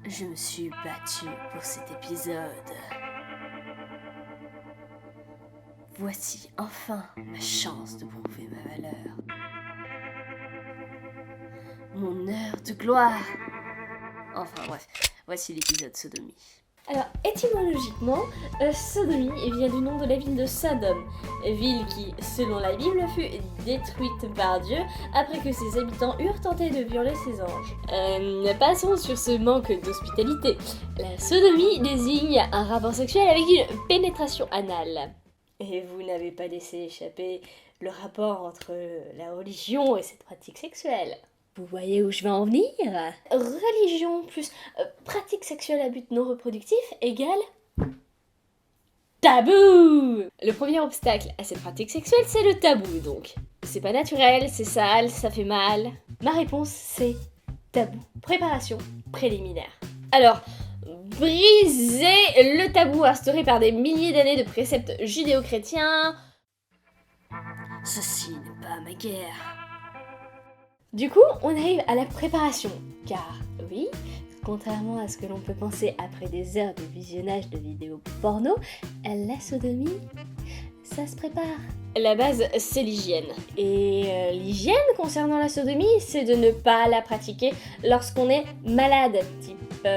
Je me suis battue pour cet épisode. Voici enfin ma chance de prouver ma valeur. Mon heure de gloire. Enfin bref, voici l'épisode Sodomie. Alors, étymologiquement, Sodomie vient du nom de la ville de Sodome, ville qui, selon la Bible, fut détruite par Dieu après que ses habitants eurent tenté de violer ses anges. Passons sur ce manque d'hospitalité. La sodomie désigne un rapport sexuel avec une pénétration anale. Et vous n'avez pas laissé échapper le rapport entre la religion et cette pratique sexuelle. Vous voyez où je veux en venir? Religion plus pratique sexuelle à but non reproductif égale tabou. Le premier obstacle à cette pratique sexuelle, c'est le tabou donc. C'est pas naturel, c'est sale, ça fait mal. Ma réponse, c'est tabou. Préparation préliminaire. Alors, briser le tabou instauré par des milliers d'années de préceptes judéo-chrétiens. Ceci n'est pas ma guerre. Du coup, on arrive à la préparation, car oui, contrairement à ce que l'on peut penser après des heures de visionnage de vidéos porno, la sodomie, ça se prépare. La base, c'est l'hygiène. Et l'hygiène concernant la sodomie, c'est de ne pas la pratiquer lorsqu'on est malade, type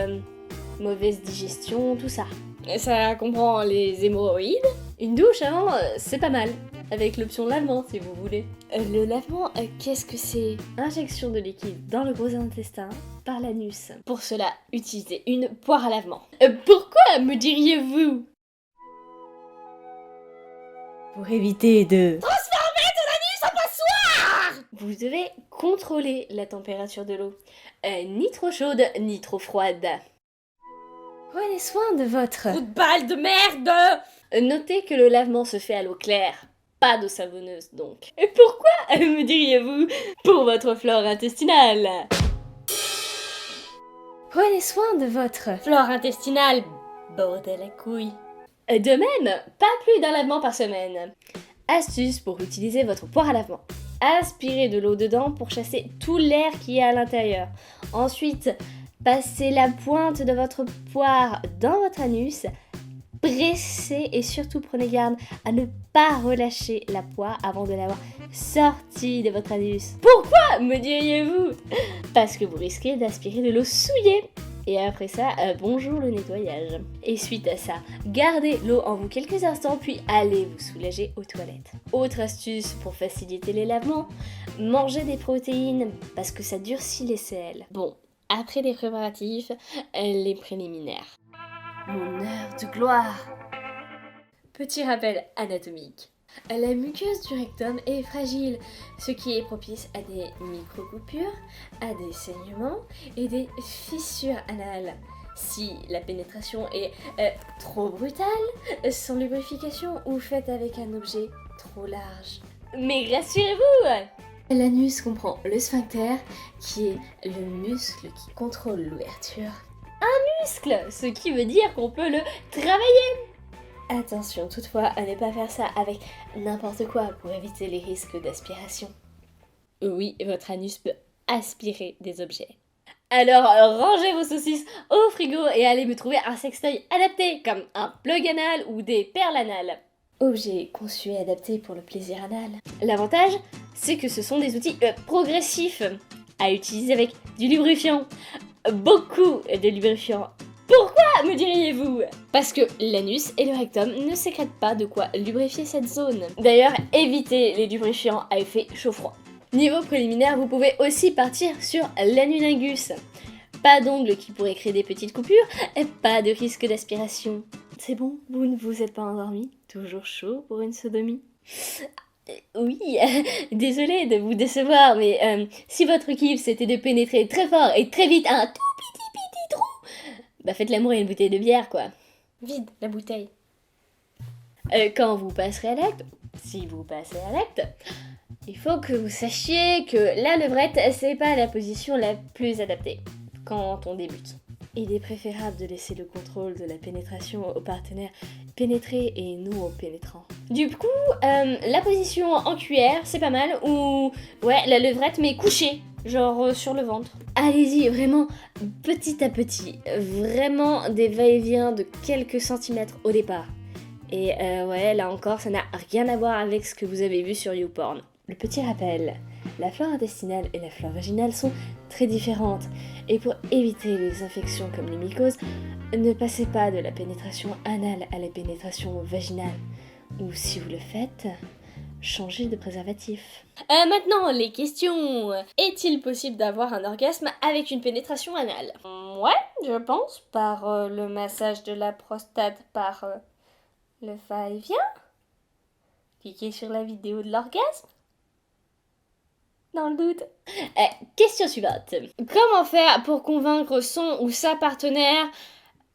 mauvaise digestion, tout ça. Ça comprend les hémorroïdes. Une douche avant, c'est pas mal. Avec l'option lavement, si vous voulez. Le lavement, qu'est-ce que c'est? Injection de liquide dans le gros intestin par l'anus. Pour cela, utilisez une poire à lavement. Pourquoi, me diriez-vous? Pour éviter de... Transformer ton anus en passoire! Vous devez contrôler la température de l'eau. Ni trop chaude, ni trop froide. Prenez soin de votre... Coup de balle de merde! Notez que le lavement se fait à l'eau claire. Pas d'eau savonneuse donc. Et pourquoi, me diriez-vous? Pour votre flore intestinale. Prenez soin de votre flore intestinale, bordel à couilles. De même, pas plus d'un lavement par semaine. Astuce pour utiliser votre poire à lavement. Aspirez de l'eau dedans pour chasser tout l'air qui est à l'intérieur. Ensuite, passez la pointe de votre poire dans votre anus. Pressez et surtout prenez garde à ne pas relâcher la poire avant de l'avoir sortie de votre anus. Pourquoi, me diriez-vous? Parce que vous risquez d'aspirer de l'eau souillée. Et après ça, bonjour le nettoyage. Et suite à ça, gardez l'eau en vous quelques instants puis allez vous soulager aux toilettes. Autre astuce pour faciliter les lavements, mangez des protéines parce que ça durcit les selles. Bon, après les préparatifs, les préliminaires. Mon heure de gloire. Petit rappel anatomique. La muqueuse du rectum est fragile, ce qui est propice à des micro-coupures, à des saignements et des fissures anales. Si la pénétration est trop brutale, sans lubrification ou faite avec un objet trop large. Mais rassurez-vous! L'anus comprend le sphincter, qui est le muscle qui contrôle l'ouverture. Ce qui veut dire qu'on peut le travailler. Attention toutefois à ne pas faire ça avec n'importe quoi pour éviter les risques d'aspiration. Oui, votre anus peut aspirer des objets. Alors rangez vos saucisses au frigo et allez me trouver un sextoy adapté comme un plug anal ou des perles anales. Objet conçu et adapté pour le plaisir anal. L'avantage, c'est que ce sont des outils progressifs à utiliser avec du lubrifiant. Beaucoup de lubrifiant. Pourquoi, me diriez-vous? Parce que l'anus et le rectum ne sécrètent pas de quoi lubrifier cette zone. D'ailleurs, évitez les lubrifiants à effet chaud-froid. Niveau préliminaire, vous pouvez aussi partir sur l'anulingus. Pas d'ongles qui pourraient créer des petites coupures et pas de risque d'aspiration. C'est bon, vous ne vous êtes pas endormi? Toujours chaud pour une sodomie? Oui, désolée de vous décevoir, mais si votre kiff c'était de pénétrer très fort et très vite un tout petit trou, bah faites l'amour à une bouteille de bière quoi. Vide la bouteille. Quand vous passerez à l'acte, si vous passez à l'acte, il faut que vous sachiez que la levrette c'est pas la position la plus adaptée quand on débute. Il est préférable de laisser le contrôle de la pénétration au partenaire pénétré et non au pénétrant. Du coup, la position en cuillère, c'est pas mal, ou ouais, la levrette mais couchée, genre sur le ventre. Allez-y, vraiment petit à petit, vraiment des va-et-vient de quelques centimètres au départ. Et ouais, là encore, ça n'a rien à voir avec ce que vous avez vu sur YouPorn. Le petit rappel, la flore intestinale et la flore vaginale sont très différentes. Et pour éviter les infections comme les mycoses, ne passez pas de la pénétration anale à la pénétration vaginale. Ou si vous le faites, changez de préservatif. Maintenant, les questions. Est-il possible d'avoir un orgasme avec une pénétration anale? Ouais, je pense, par le massage de la prostate, par le va-et-vient. Cliquez sur la vidéo de l'orgasme. Dans le doute. Question suivante. Comment faire pour convaincre son ou sa partenaire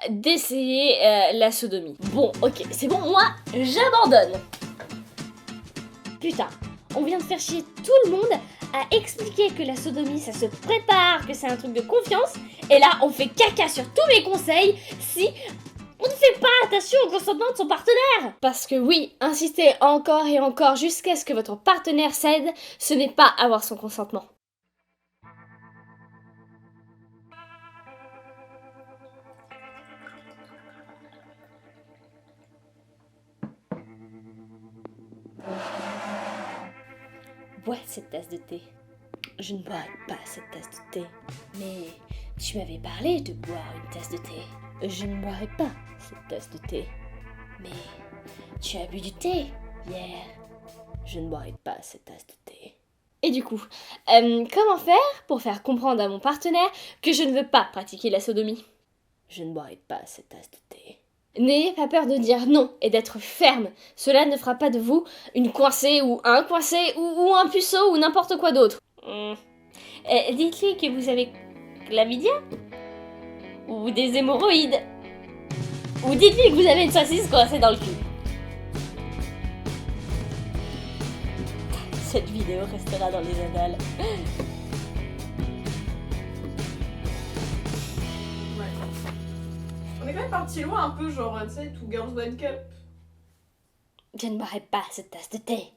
d'essayer la sodomie? Bon, ok, c'est bon, moi, j'abandonne. Putain, on vient de faire chier tout le monde à expliquer que la sodomie, ça se prépare, que c'est un truc de confiance, et là, on fait caca sur tous mes conseils si on ne fait pas attention au consentement de son partenaire. Parce que oui, insister encore et encore jusqu'à ce que votre partenaire cède, ce n'est pas avoir son consentement. Bois cette tasse de thé. Je ne boirai pas cette tasse de thé. Mais tu m'avais parlé de boire une tasse de thé. Je ne boirai pas cette tasse de thé. Mais tu as bu du thé hier. Je ne boirai pas cette tasse de thé. Et du coup, comment faire pour faire comprendre à mon partenaire que je ne veux pas pratiquer la sodomie? Je ne boirai pas cette tasse de thé. N'ayez pas peur de dire non et d'être ferme. Cela ne fera pas de vous une coincée ou un coincé ou un puceau ou n'importe quoi d'autre. Dites-lui que vous avez chlamydia ou des hémorroïdes. Ou dites-lui que vous avez une saucisse coincée dans le cul. Cette vidéo restera dans les annales. On est quand même parti loin un peu, genre, tu sais, Two Girls One Cup. Je ne boirai pas cette tasse de thé.